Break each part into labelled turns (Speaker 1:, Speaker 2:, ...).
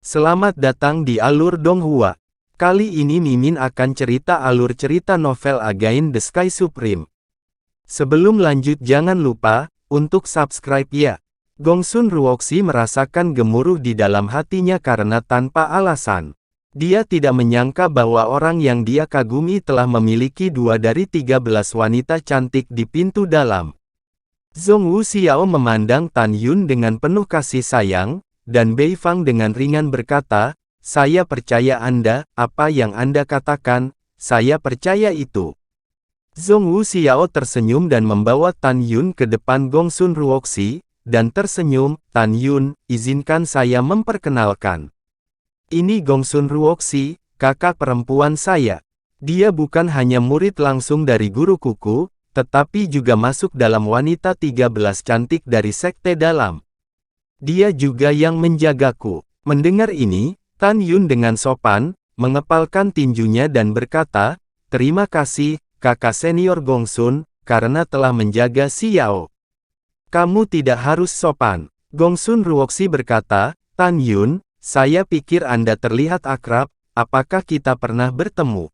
Speaker 1: Selamat datang di Alur Donghua. Kali ini Mimin akan cerita alur cerita novel Against the Sky Supreme. Sebelum lanjut jangan lupa, untuk subscribe ya. Gongsun Ruoxi merasakan gemuruh di dalam hatinya karena tanpa alasan. Dia tidak menyangka bahwa orang yang dia kagumi telah memiliki 2 dari 13 wanita cantik di pintu dalam. Zhong Wuxiao memandang Tan Yun dengan penuh kasih sayang, dan Bei Fang dengan ringan berkata, "Saya percaya Anda, apa yang Anda katakan, saya percaya itu." Zhong Wuxiao tersenyum dan membawa Tan Yun ke depan Gongsun Ruoxi, dan tersenyum, "Tan Yun, izinkan saya memperkenalkan. Ini Gongsun Ruoxi, kakak perempuan saya. Dia bukan hanya murid langsung dari guru kuku, tetapi juga masuk dalam wanita 13 cantik dari sekte dalam. Dia juga yang menjagaku." Mendengar ini, Tan Yun dengan sopan, mengepalkan tinjunya dan berkata, "Terima kasih, kakak senior Gongsun, karena telah menjaga Xiao." "Kamu tidak harus sopan." Gongsun Ruoxi berkata, "Tan Yun, saya pikir Anda terlihat akrab, apakah kita pernah bertemu?"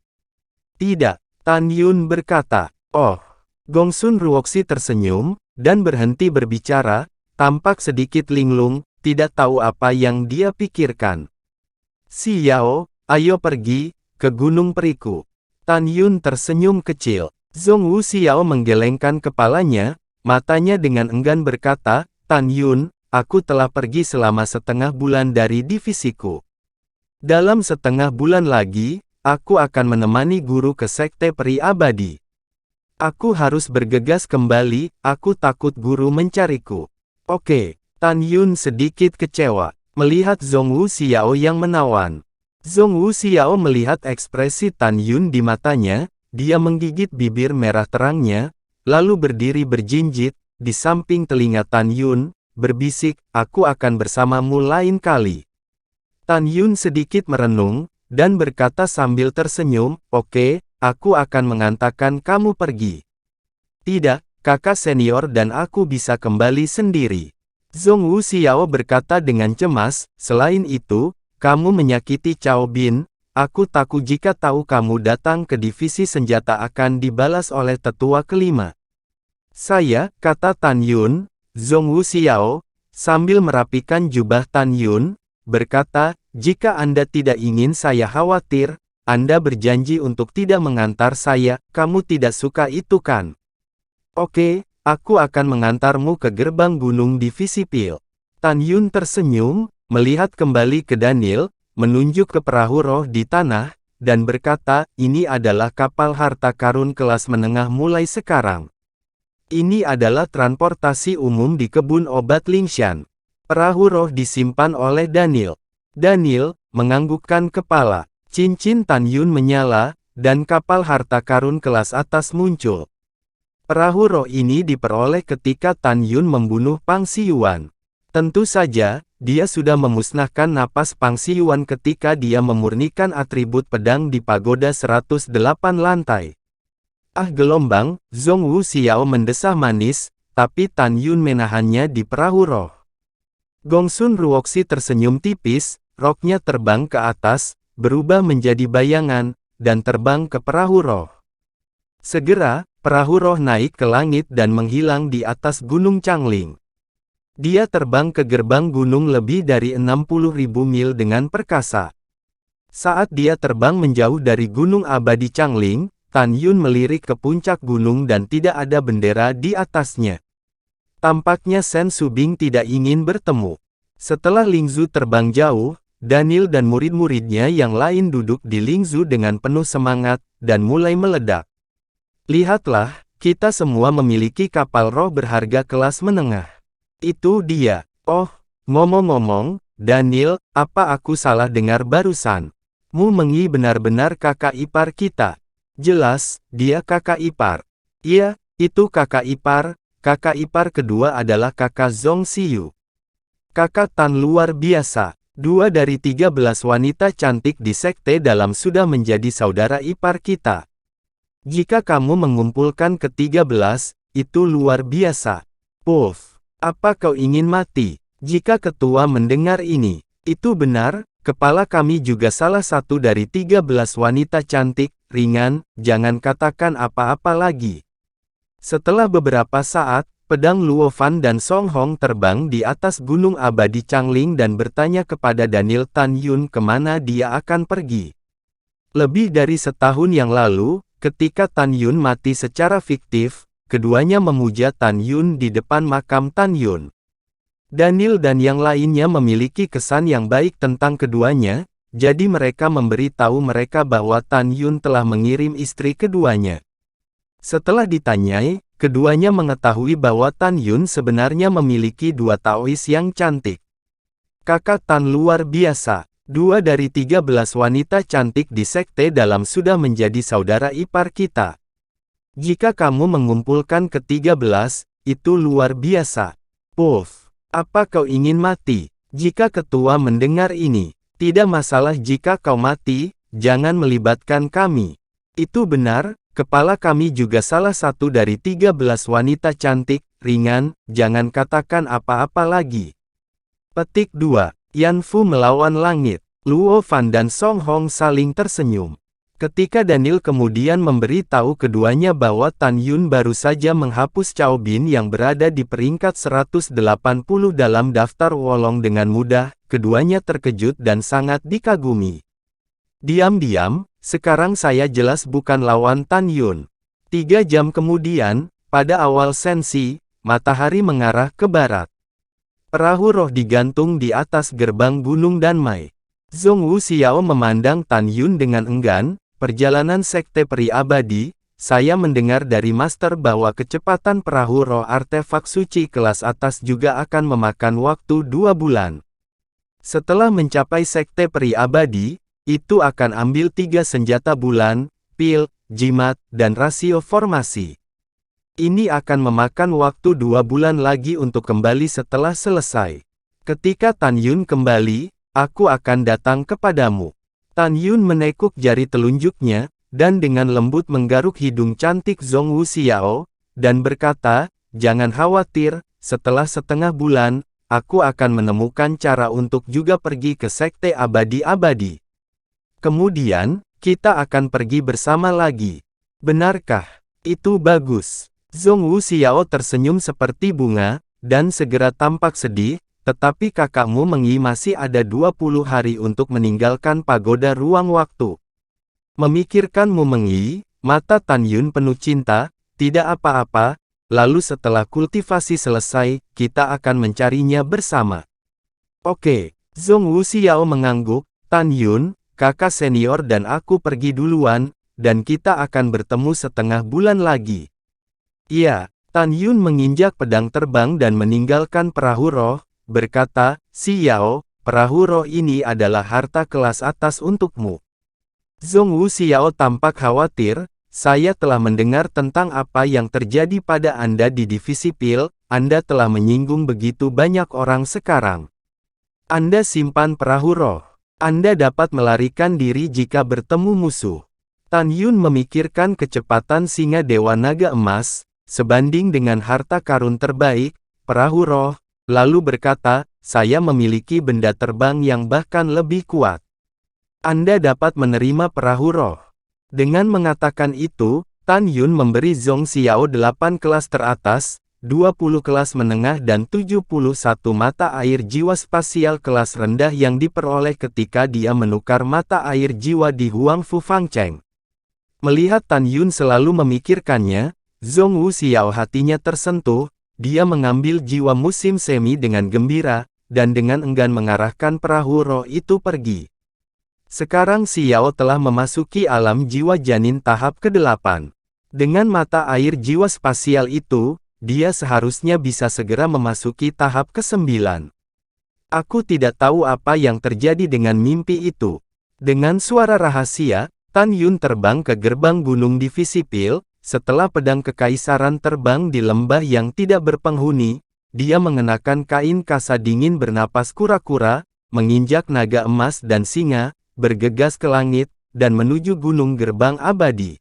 Speaker 1: "Tidak," Tan Yun berkata. "Oh." Gongsun Ruoxi tersenyum, dan berhenti berbicara, tampak sedikit linglung, tidak tahu apa yang dia pikirkan. "Xiao, ayo pergi ke Gunung Periku." Tan Yun tersenyum kecil. Zhong Wuxiao menggelengkan kepalanya, matanya dengan enggan berkata, "Tan Yun, aku telah pergi selama setengah bulan dari divisiku. Dalam setengah bulan lagi, aku akan menemani guru ke sekte peri abadi. Aku harus bergegas kembali, aku takut guru mencariku." "Oke." Tan Yun sedikit kecewa, melihat Zhong Wuxiao yang menawan. Zhong Wuxiao melihat ekspresi Tan Yun di matanya, dia menggigit bibir merah terangnya, lalu berdiri berjinjit, di samping telinga Tan Yun, berbisik, "Aku akan bersamamu lain kali." Tan Yun sedikit merenung, dan berkata sambil tersenyum, "Oke, aku akan mengantarkan kamu pergi." "Tidak, kakak senior dan aku bisa kembali sendiri." Zhong Wuxiao berkata dengan cemas, "Selain itu, kamu menyakiti Cao Bin, aku takut jika tahu kamu datang ke divisi senjata akan dibalas oleh tetua kelima." "Saya," kata Tan Yun. Zhong Wuxiao, sambil merapikan jubah Tan Yun, berkata, "Jika Anda tidak ingin saya khawatir, Anda berjanji untuk tidak mengantar saya, kamu tidak suka itu kan?" "Oke, aku akan mengantarmu ke gerbang gunung divisi Pil." Tan Yun tersenyum, melihat kembali ke Daniel, menunjuk ke perahu roh di tanah, dan berkata, "Ini adalah kapal harta karun kelas menengah mulai sekarang. Ini adalah transportasi umum di kebun obat Lingshan." Perahu roh disimpan oleh Daniel. Daniel menganggukkan kepala. Cincin Tan Yun menyala, dan kapal harta karun kelas atas muncul. Perahu roh ini diperoleh ketika Tan Yun membunuh Pang Xiyuan. Tentu saja, dia sudah memusnahkan napas Pang Xiyuan ketika dia memurnikan atribut pedang di pagoda 108 lantai. "Ah gelombang," Zhong Wuxiao mendesah manis, tapi Tan Yun menahannya di perahu roh. Gongsun Ruoxi tersenyum tipis, roknya terbang ke atas, berubah menjadi bayangan, dan terbang ke perahu roh. Segera, perahu roh naik ke langit dan menghilang di atas Gunung Changling. Dia terbang ke gerbang gunung lebih dari 60.000 mil dengan perkasa. Saat dia terbang menjauh dari Gunung Abadi Changling, Tan Yun melirik ke puncak gunung dan tidak ada bendera di atasnya. Tampaknya Shen Subing tidak ingin bertemu. Setelah Lingzu terbang jauh, Daniel dan murid-muridnya yang lain duduk di Lingzu dengan penuh semangat, dan mulai meledak. "Lihatlah, kita semua memiliki kapal roh berharga kelas menengah. Itu dia." "Oh, ngomong-ngomong, Daniel, apa aku salah dengar barusan? Mu Mengyi benar-benar kakak ipar kita." "Jelas, dia kakak ipar." "Iya, itu kakak ipar. Kakak ipar kedua adalah kakak Zhong Xiyu. Kakak Tan luar biasa. 2 dari 13 wanita cantik di sekte dalam sudah menjadi saudara ipar kita. Jika kamu mengumpulkan ke-13, itu luar biasa." "Puff, apa kau ingin mati?" Jika ketua mendengar ini, "Itu benar, kepala kami juga salah satu dari 13 wanita cantik, ringan, jangan katakan apa-apa lagi. Setelah beberapa saat, pedang Luo Fan dan Song Hong terbang di atas gunung abadi Changling dan bertanya kepada Daniel Tan Yun kemana dia akan pergi. Lebih dari setahun yang lalu, ketika Tan Yun mati secara fiktif, keduanya memuja Tan Yun di depan makam Tan Yun. Daniel dan yang lainnya memiliki kesan yang baik tentang keduanya, jadi mereka memberitahu mereka bahwa Tan Yun telah mengirim istri keduanya. Setelah ditanyai, keduanya mengetahui bahwa Tan Yun sebenarnya memiliki 2 Taois yang cantik. Kakak Tan luar biasa. 2 dari 13 wanita cantik di sekte dalam sudah menjadi saudara ipar kita. Jika kamu mengumpulkan ke-13, itu luar biasa. Puff. Apa kau ingin mati? Jika ketua mendengar ini, tidak masalah jika kau mati, jangan melibatkan kami. Itu benar, kepala kami juga salah satu dari 13 wanita cantik, ringan, jangan katakan apa-apa lagi. Petik 2. Yan Fu melawan langit. Luo Fan dan Song Hong saling tersenyum. Ketika Daniel kemudian memberitahu keduanya bahwa Tan Yun baru saja menghapus Cao Bin yang berada di peringkat 180 dalam daftar Wolong dengan mudah, keduanya terkejut dan sangat dikagumi. Diam-diam, sekarang saya jelas bukan lawan Tan Yun. 3 jam kemudian, pada awal sensi, matahari mengarah ke barat. Perahu roh digantung di atas gerbang Gunung Danmai. Zhong Wuxiao memandang Tan Yun dengan enggan. Perjalanan Sekte Peri Abadi, saya mendengar dari Master bahwa kecepatan perahu roh artefak suci kelas atas juga akan memakan waktu 2 bulan. Setelah mencapai Sekte Peri Abadi, itu akan ambil 3 senjata bulan, pil, jimat, dan rasio formasi. Ini akan memakan waktu 2 bulan lagi untuk kembali setelah selesai. Ketika Tan Yun kembali, aku akan datang kepadamu. Tan Yun menekuk jari telunjuknya, dan dengan lembut menggaruk hidung cantik Zhong Wuxiao, dan berkata, jangan khawatir, setelah setengah bulan, aku akan menemukan cara untuk juga pergi ke Sekte Abadi-Abadi. Kemudian, kita akan pergi bersama lagi. Benarkah? Itu bagus. Zhong Wuxiao tersenyum seperti bunga, dan segera tampak sedih. Tetapi kakakmu Meng Yi masih ada 20 hari untuk meninggalkan pagoda ruang waktu. Memikirkanmu Meng Yi, mata Tan Yun penuh cinta, tidak apa-apa, lalu setelah kultivasi selesai, kita akan mencarinya bersama. Oke, Zhong Wuxiao mengangguk, Tan Yun, kakak senior dan aku pergi duluan, dan kita akan bertemu setengah bulan lagi. Iya, Tan Yun menginjak pedang terbang dan meninggalkan perahu roh, berkata, Si Yao, perahu roh ini adalah harta kelas atas untukmu. Zhong Wuxiao tampak khawatir, saya telah mendengar tentang apa yang terjadi pada Anda di divisi pil, Anda telah menyinggung begitu banyak orang sekarang. Anda simpan perahu roh. Anda dapat melarikan diri jika bertemu musuh. Tan Yun memikirkan kecepatan singa Dewa Naga Emas, sebanding dengan harta karun terbaik, perahu roh, lalu berkata, saya memiliki benda terbang yang bahkan lebih kuat. Anda dapat menerima perahu roh. Dengan mengatakan itu, Tan Yun memberi Zhong Xiao 8 kelas teratas, 20 kelas menengah dan 71 mata air jiwa spasial kelas rendah yang diperoleh ketika dia menukar mata air jiwa di Huangfu Fangcheng. Melihat Tan Yun selalu memikirkannya, Zhong Wuxiao hatinya tersentuh. Dia mengambil jiwa musim semi dengan gembira, dan dengan enggan mengarahkan perahu roh itu pergi. Sekarang Xiao telah memasuki alam jiwa janin tahap ke-8. Dengan mata air jiwa spasial itu, dia seharusnya bisa segera memasuki tahap ke-9. Aku tidak tahu apa yang terjadi dengan mimpi itu. Dengan suara rahasia, Tan Yun terbang ke gerbang gunung divisi pil. Setelah pedang kekaisaran terbang di lembah yang tidak berpenghuni, dia mengenakan kain kasa dingin bernapas kura-kura, menginjak naga emas dan singa, bergegas ke langit, dan menuju gunung gerbang abadi.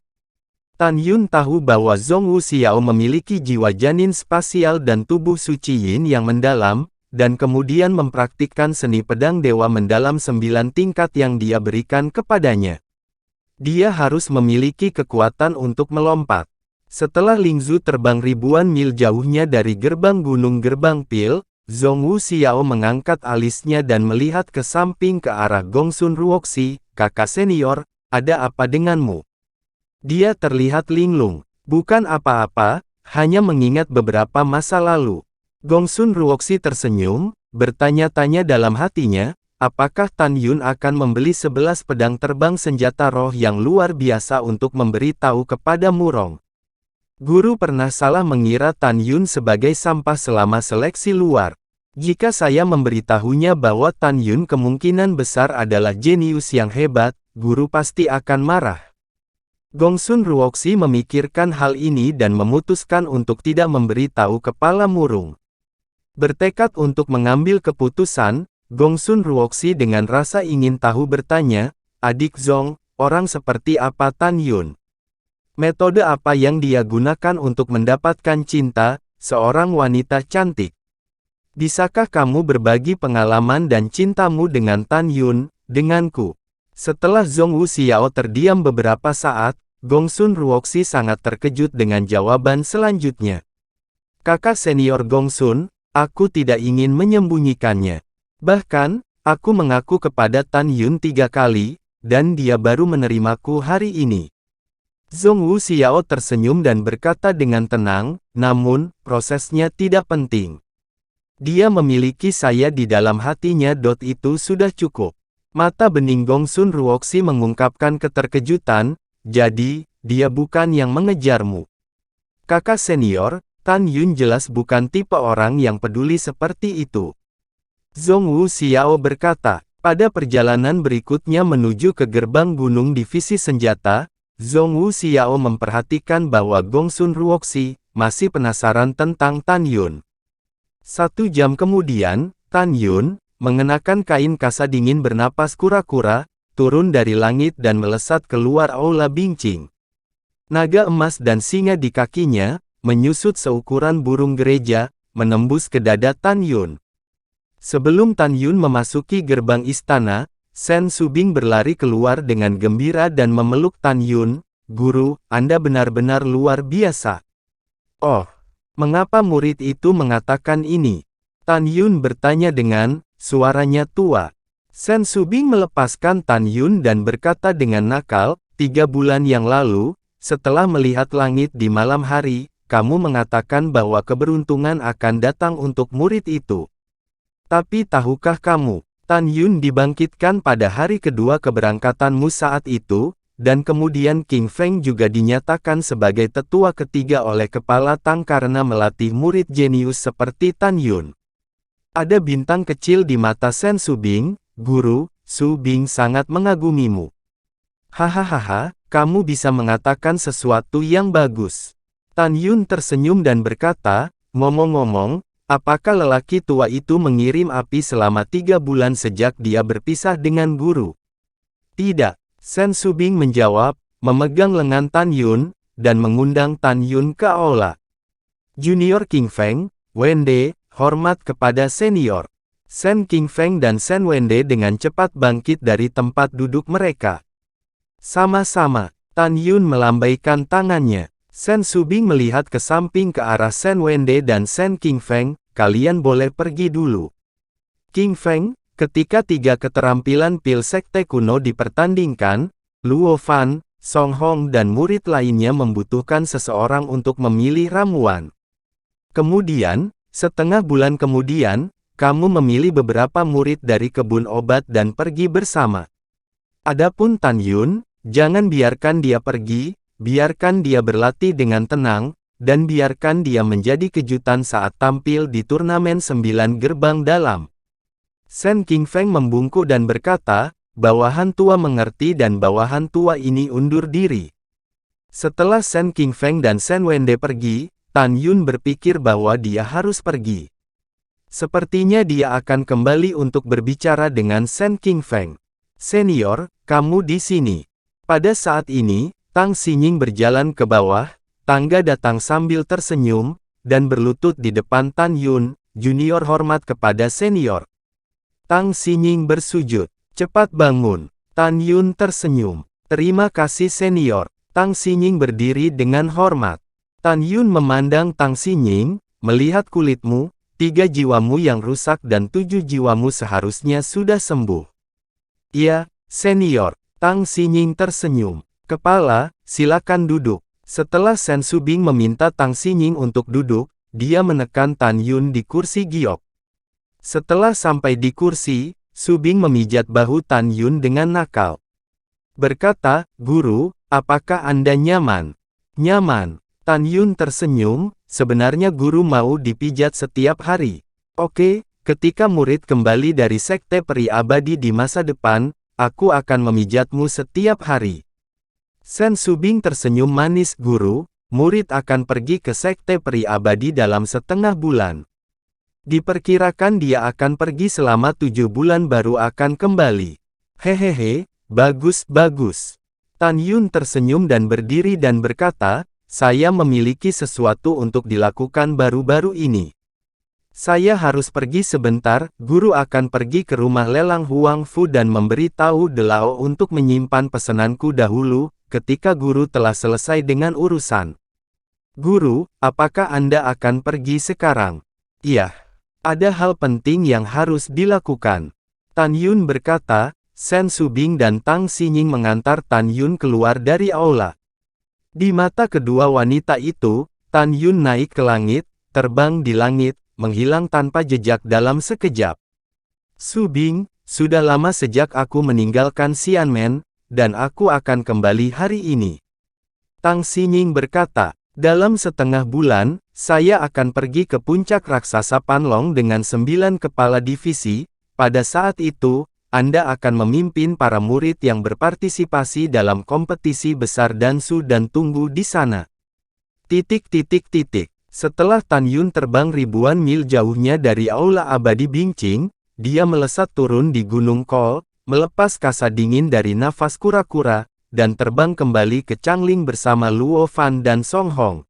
Speaker 1: Tan Yun tahu bahwa Zhong Wuxiao memiliki jiwa janin spasial dan tubuh suci yin yang mendalam, dan kemudian mempraktikkan seni pedang dewa mendalam 9 tingkat yang dia berikan kepadanya. Dia harus memiliki kekuatan untuk melompat. Setelah Lingzu terbang ribuan mil jauhnya dari gerbang gunung Gerbang Pil, Zhongwu Xiao mengangkat alisnya dan melihat ke samping ke arah Gongsun Ruoxi, kakak senior, ada apa denganmu? Dia terlihat linglung. Bukan apa-apa, hanya mengingat beberapa masa lalu. Gongsun Ruoxi tersenyum, bertanya-tanya dalam hatinya, apakah Tan Yun akan membeli 11 pedang terbang senjata roh yang luar biasa untuk memberi tahu kepada Murong. Guru pernah salah mengira Tan Yun sebagai sampah selama seleksi luar. Jika saya memberitahunya bahwa Tan Yun kemungkinan besar adalah jenius yang hebat, guru pasti akan marah. Gongsun Ruoxi memikirkan hal ini dan memutuskan untuk tidak memberitahu kepala murung. Bertekad untuk mengambil keputusan, Gongsun Ruoxi dengan rasa ingin tahu bertanya, "Adik Zong, orang seperti apa Tan Yun? Metode apa yang dia gunakan untuk mendapatkan cinta, seorang wanita cantik? Bisakah kamu berbagi pengalaman dan cintamu dengan Tan Yun, denganku?" Setelah Zhongwu Xiao terdiam beberapa saat, Gongsun Ruoxi sangat terkejut dengan jawaban selanjutnya. "Kakak senior Gongsun, aku tidak ingin menyembunyikannya. Bahkan, aku mengaku kepada Tan Yun 3 kali, dan dia baru menerimaku hari ini." Zhongwu Xiao tersenyum dan berkata dengan tenang, "Namun, prosesnya tidak penting. Dia memiliki saya di dalam hatinya. Itu sudah cukup." Mata bening Gongsun Ruoxi mengungkapkan keterkejutan, "Jadi, dia bukan yang mengejarmu?" "Kakak senior, Tan Yun jelas bukan tipe orang yang peduli seperti itu." Zhongwu Xiao berkata. Pada perjalanan berikutnya menuju ke gerbang gunung divisi senjata, Zhongwu Xiao memperhatikan bahwa Gongsun Ruoxi masih penasaran tentang Tan Yun. 1 jam kemudian, Tan Yun, mengenakan kain kasa dingin bernapas kura-kura, turun dari langit dan melesat keluar aula Bingqing. Naga emas dan singa di kakinya, menyusut seukuran burung gereja, menembus ke dada Tan Yun. Sebelum Tan Yun memasuki gerbang istana, Shen Subing berlari keluar dengan gembira dan memeluk Tan Yun. "Guru, Anda benar-benar luar biasa." "Oh, mengapa murid itu mengatakan ini?" Tan Yun bertanya dengan suaranya tua. Shen Subing melepaskan Tan Yun dan berkata dengan nakal, 3 bulan yang lalu, setelah melihat langit di malam hari, kamu mengatakan bahwa keberuntungan akan datang untuk murid itu. Tapi tahukah kamu, Tan Yun dibangkitkan pada hari kedua keberangkatanmu saat itu, dan kemudian King Feng juga dinyatakan sebagai tetua ketiga oleh Kepala Tang karena melatih murid jenius seperti Tan Yun. Ada bintang kecil di mata Shen Subing. "Guru, Subing sangat mengagumimu." "Hahaha, kamu bisa mengatakan sesuatu yang bagus." Tan Yun tersenyum dan berkata, "Ngomong-ngomong, apakah lelaki tua itu mengirim api selama 3 bulan sejak dia berpisah dengan guru?" "Tidak," Shen Subing menjawab, memegang lengan Tan Yun, dan mengundang Tan Yun ke aula. "Junior King Feng, Wende, hormat kepada senior." Shen King Feng dan Shen Wende dengan cepat bangkit dari tempat duduk mereka. Sama-sama, Tan Yun melambaikan tangannya. Shen Subing melihat ke samping ke arah Shen Wende dan Shen King Feng, "Kalian boleh pergi dulu." King Feng, ketika 3 keterampilan pil sekte kuno dipertandingkan, Luo Fan, Song Hong dan murid lainnya membutuhkan seseorang untuk memilih ramuan. Kemudian, setengah bulan kemudian, kamu memilih beberapa murid dari kebun obat dan pergi bersama. Adapun Tan Yun, jangan biarkan dia pergi, biarkan dia berlatih dengan tenang, dan biarkan dia menjadi kejutan saat tampil di turnamen 9 gerbang dalam. Shen King Feng membungkuk dan berkata, "Bawahan tua mengerti dan bawahan tua ini undur diri." Setelah Shen King Feng dan Shen Wende pergi, Tan Yun berpikir bahwa dia harus pergi. Sepertinya dia akan kembali untuk berbicara dengan Shen King Feng. "Senior, kamu di sini." Pada saat ini, Tang Xinying berjalan ke bawah, tangga datang sambil tersenyum, dan berlutut di depan Tan Yun. junior hormat kepada senior. Tang Xinying bersujud. Cepat bangun. Tan Yun tersenyum. Terima kasih senior. Tang Xinying berdiri dengan hormat. Tan Yun memandang Tang Xinying, melihat kulitmu, 3 jiwamu yang rusak dan 7 jiwamu seharusnya sudah sembuh. Iya, senior. Tang Xinying tersenyum. Kepala, silakan duduk. Setelah Sen Subing meminta Tang Xinying untuk duduk, dia menekan Tan Yun di kursi giok. Setelah sampai di kursi, Subing memijat bahu Tan Yun dengan nakal. Berkata, "Guru, apakah Anda nyaman?" "Nyaman." Tan Yun tersenyum, "Sebenarnya guru mau dipijat setiap hari." "Oke, ketika murid kembali dari sekte peri abadi di masa depan, aku akan memijatmu setiap hari." Sen Subing tersenyum manis, "Guru, murid akan pergi ke sekte peri abadi dalam setengah bulan. Diperkirakan dia akan pergi selama 7 bulan baru akan kembali." "Hehehe, bagus-bagus." Tan Yun tersenyum dan berdiri dan berkata, "Saya memiliki sesuatu untuk dilakukan baru-baru ini. Saya harus pergi sebentar, guru akan pergi ke rumah lelang Huang Fu dan memberi tahu Delao untuk menyimpan pesananku dahulu, ketika guru telah selesai dengan urusan." "Guru, apakah Anda akan pergi sekarang?" "Iya. Ada hal penting yang harus dilakukan." Tan Yun berkata. Sen Subing dan Tang Xinying mengantar Tan Yun keluar dari aula. Di mata kedua wanita itu, Tan Yun naik ke langit, terbang di langit, menghilang tanpa jejak dalam sekejap. "Subing, sudah lama sejak aku meninggalkan Xianmen, dan aku akan kembali hari ini." Tang Xinying berkata, "Dalam setengah bulan, saya akan pergi ke puncak raksasa Panlong dengan 9 kepala divisi. Pada saat itu, Anda akan memimpin para murid yang berpartisipasi dalam kompetisi besar Dansu dan tunggu di sana." Setelah Tan Yun terbang ribuan mil jauhnya dari aula abadi Bingqing, dia melesat turun di Gunung Kol, melepas kasa dingin dari nafas kura-kura, dan terbang kembali ke Changling bersama Luo Fan dan Song Hong.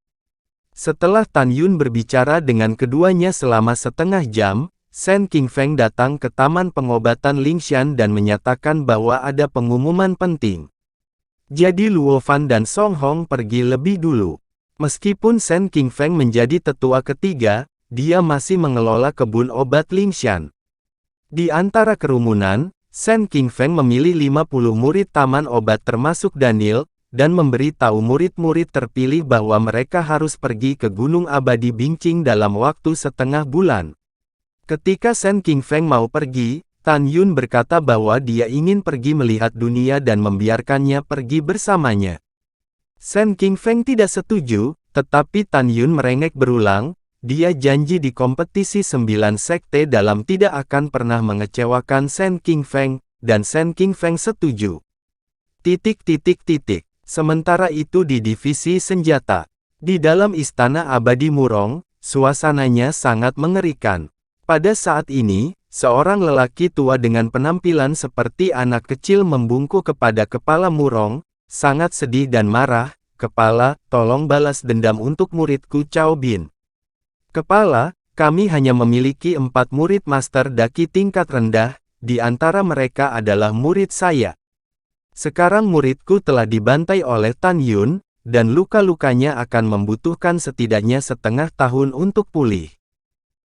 Speaker 1: Setelah Tan Yun berbicara dengan keduanya selama setengah jam, Sen Qingfeng datang ke Taman Pengobatan Lingshan dan menyatakan bahwa ada pengumuman penting. Jadi Luo Fan dan Song Hong pergi lebih dulu. Meskipun Sen Qingfeng menjadi tetua ketiga, dia masih mengelola kebun obat Lingshan. Di antara kerumunan, Sen Qingfeng memilih 50 murid taman obat termasuk Daniel, dan memberi tahu murid-murid terpilih bahwa mereka harus pergi ke Gunung Abadi Bingqing dalam waktu setengah bulan. Ketika Sen Qingfeng mau pergi, Tan Yun berkata bahwa dia ingin pergi melihat dunia dan membiarkannya pergi bersamanya. Sen Qingfeng tidak setuju, tetapi Tan Yun merengek berulang, dia janji di kompetisi 9 sekte dalam tidak akan pernah mengecewakan Sen Qingfeng, dan Sen Qingfeng setuju. Sementara itu di divisi senjata. Di dalam Istana Abadi Murong, suasananya sangat mengerikan. Pada saat ini, seorang lelaki tua dengan penampilan seperti anak kecil membungkuk kepada Kepala Murong, sangat sedih dan marah. "Kepala, tolong balas dendam untuk muridku Cao Bin." "Kepala, kami hanya memiliki 4 murid master daki tingkat rendah, di antara mereka adalah murid saya. Sekarang muridku telah dibantai oleh Tan Yun, dan luka-lukanya akan membutuhkan setidaknya setengah tahun untuk pulih.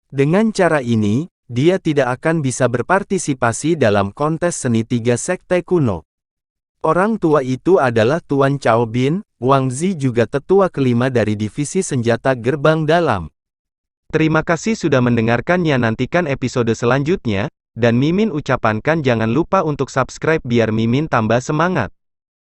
Speaker 1: Dengan cara ini, dia tidak akan bisa berpartisipasi dalam kontes seni 3 sekte kuno." Orang tua itu adalah Tuan Cao Bin. Wang Zi juga tetua kelima dari divisi senjata gerbang dalam. Terima kasih sudah mendengarkannya, nantikan episode selanjutnya, dan Mimin ucapkan jangan lupa untuk subscribe biar Mimin tambah semangat.